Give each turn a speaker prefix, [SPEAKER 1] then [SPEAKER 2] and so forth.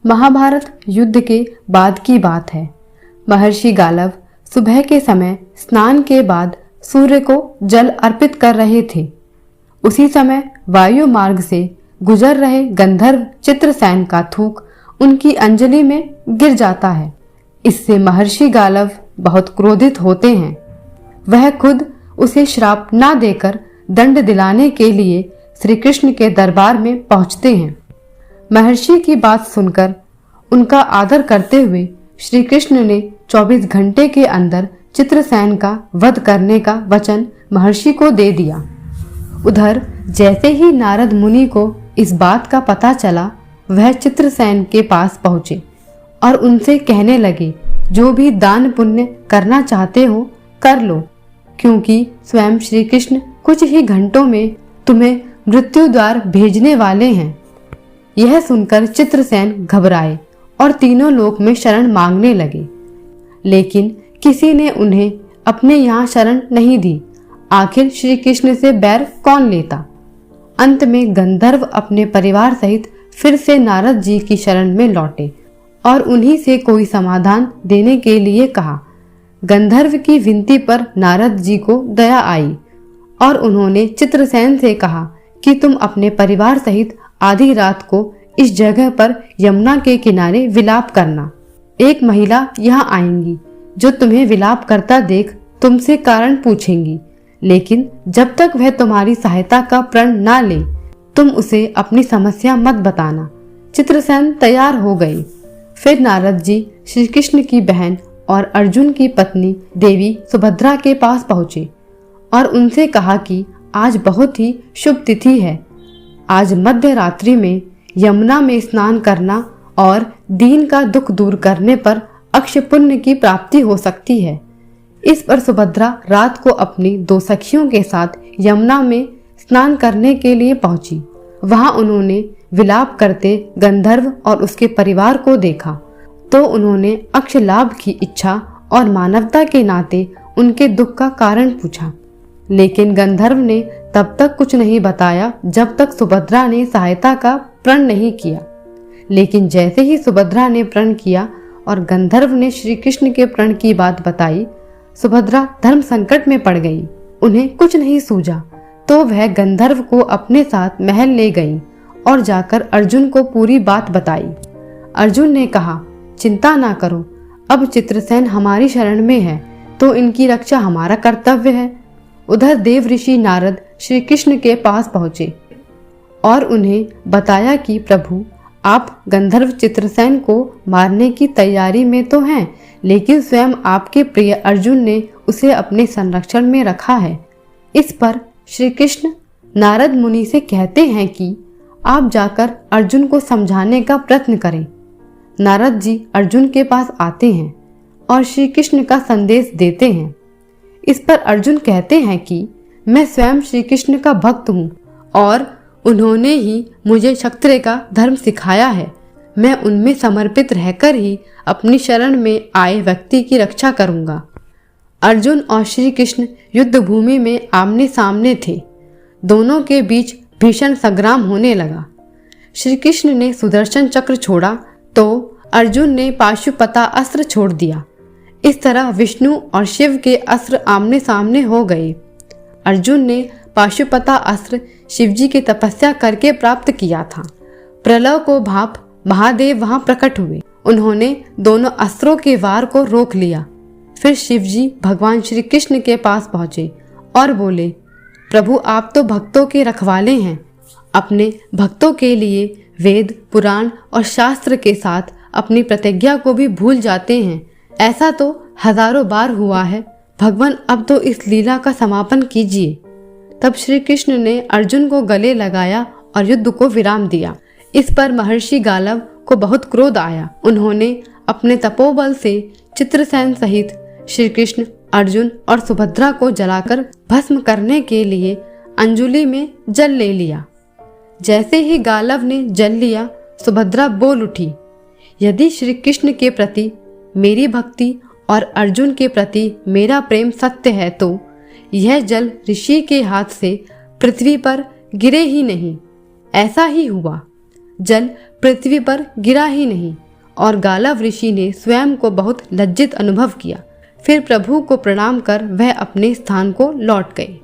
[SPEAKER 1] महाभारत युद्ध के बाद की बात है। महर्षि गालव सुबह के समय स्नान के बाद सूर्य को जल अर्पित कर रहे थे। उसी समय वायु मार्ग से गुजर रहे गंधर्व चित्रसेन का थूक उनकी अंजलि में गिर जाता है। इससे महर्षि गालव बहुत क्रोधित होते हैं। वह खुद उसे श्राप ना देकर दंड दिलाने के लिए श्री कृष्ण के दरबार में पहुंचते हैं। महर्षि की बात सुनकर उनका आदर करते हुए श्री कृष्ण ने 24 घंटे के अंदर चित्रसेन का वध करने का वचन महर्षि को दे दिया। उधर जैसे ही नारद मुनि को इस बात का पता चला, वह चित्रसेन के पास पहुंचे और उनसे कहने लगे, जो भी दान पुण्य करना चाहते हो कर लो, क्योंकि स्वयं श्री कृष्ण कुछ ही घंटों में तुम्हें मृत्यु द्वार भेजने वाले हैं। यह सुनकर चित्रसेन घबराए और तीनों लोक में शरण मांगने लगे, लेकिन किसी ने उन्हें अपने यहाँ शरण नहीं दी। आखिर श्री कृष्ण से बैर कौन लेता। अंत में गंधर्व अपने परिवार सहित फिर से नारद जी की शरण में लौटे और उन्हीं से कोई समाधान देने के लिए कहा। गंधर्व की विनती पर नारद जी को दया आई और उन्होंने चित्रसेन से कहा कि तुम अपने परिवार सहित आधी रात को इस जगह पर यमुना के किनारे विलाप करना। एक महिला यहाँ आएंगी जो तुम्हें विलाप करता देख तुमसे कारण पूछेंगी, लेकिन जब तक वह तुम्हारी सहायता का प्रण ना ले तुम उसे अपनी समस्या मत बताना। चित्रसेन तैयार हो गई। फिर नारद जी श्री कृष्ण की बहन और अर्जुन की पत्नी देवी सुभद्रा के पास पहुँचे और उनसे कहा कि आज बहुत ही शुभ तिथि है। आज मध्य रात्रि में यमुना में स्नान करना और दीन का दुख दूर करने पर अक्षय पुण्य की प्राप्ति हो सकती है। इस पर सुभद्रा रात को अपनी 2 सखियों के साथ यमुना में स्नान करने के लिए पहुंची। वहां उन्होंने विलाप करते गंधर्व और उसके परिवार को देखा तो उन्होंने अक्षय लाभ की इच्छा और मानवता के नाते उनके दुख का कारण पूछा, लेकिन गंधर्व ने तब तक कुछ नहीं बताया जब तक सुभद्रा ने सहायता का प्रण नहीं किया। लेकिन जैसे ही सुभद्रा ने प्रण किया और गंधर्व ने श्री कृष्ण के प्रण की बात बताई, सुभद्रा धर्म संकट में पड़ गई। उन्हें कुछ नहीं सूझा तो वह गंधर्व को अपने साथ महल ले गई और जाकर अर्जुन को पूरी बात बताई। अर्जुन ने कहा, चिंता ना करो, अब चित्रसेन हमारी शरण में है तो इनकी रक्षा हमारा कर्तव्य है। उधर देव ऋषि नारद श्री कृष्ण के पास पहुंचे और उन्हें बताया कि प्रभु, आप गंधर्व चित्रसेन को मारने की तैयारी में तो हैं, लेकिन स्वयं आपके प्रिय अर्जुन ने उसे अपने संरक्षण में रखा है। इस पर श्री कृष्ण नारद मुनि से कहते हैं कि आप जाकर अर्जुन को समझाने का प्रयत्न करें। नारद जी अर्जुन के पास आते हैं और श्री कृष्ण का संदेश देते हैं। इस पर अर्जुन कहते हैं कि मैं स्वयं श्री कृष्ण का भक्त हूँ और उन्होंने ही मुझे क्षत्रिय का धर्म सिखाया है। मैं उनमें समर्पित रहकर ही अपनी शरण में आए व्यक्ति की रक्षा करूंगा। अर्जुन और श्री कृष्ण युद्ध भूमि में आमने सामने थे। दोनों के बीच भीषण संग्राम होने लगा। श्री कृष्ण ने सुदर्शन चक्र छोड़ा तो अर्जुन ने पाशुपता अस्त्र छोड़ दिया। इस तरह विष्णु और शिव के अस्त्र आमने सामने हो गए। अर्जुन ने पाशुपता अस्त्र शिवजी की तपस्या करके प्राप्त किया था। प्रलय को भाप महादेव वहां प्रकट हुए। उन्होंने दोनों अस्त्रों के वार को रोक लिया। फिर शिवजी भगवान श्री कृष्ण के पास पहुंचे और बोले, प्रभु, आप तो भक्तों के रखवाले हैं। अपने भक्तों के लिए वेद, पुराण और शास्त्र के साथ अपनी प्रतिज्ञा को भी भूल जाते हैं। ऐसा तो हजारों बार हुआ है। भगवान, अब तो इस लीला का समापन कीजिए। तब श्री कृष्ण ने अर्जुन को गले लगाया और युद्ध को विराम दिया। इस पर महर्षि गालव को बहुत क्रोध आया। उन्होंने अपने तपोबल से चित्रसेन सहित श्री कृष्ण, अर्जुन और सुभद्रा को जलाकर भस्म करने के लिए अंजुलि में जल ले लिया। जैसे ही गालव ने जल लिया, सुभद्रा बोल उठी, यदि श्री कृष्ण के प्रति मेरी भक्ति और अर्जुन के प्रति मेरा प्रेम सत्य है तो यह जल ऋषि के हाथ से पृथ्वी पर गिरे ही नहीं। ऐसा ही हुआ। जल पृथ्वी पर गिरा ही नहीं और गालव ऋषि ने स्वयं को बहुत लज्जित अनुभव किया। फिर प्रभु को प्रणाम कर वह अपने स्थान को लौट गए।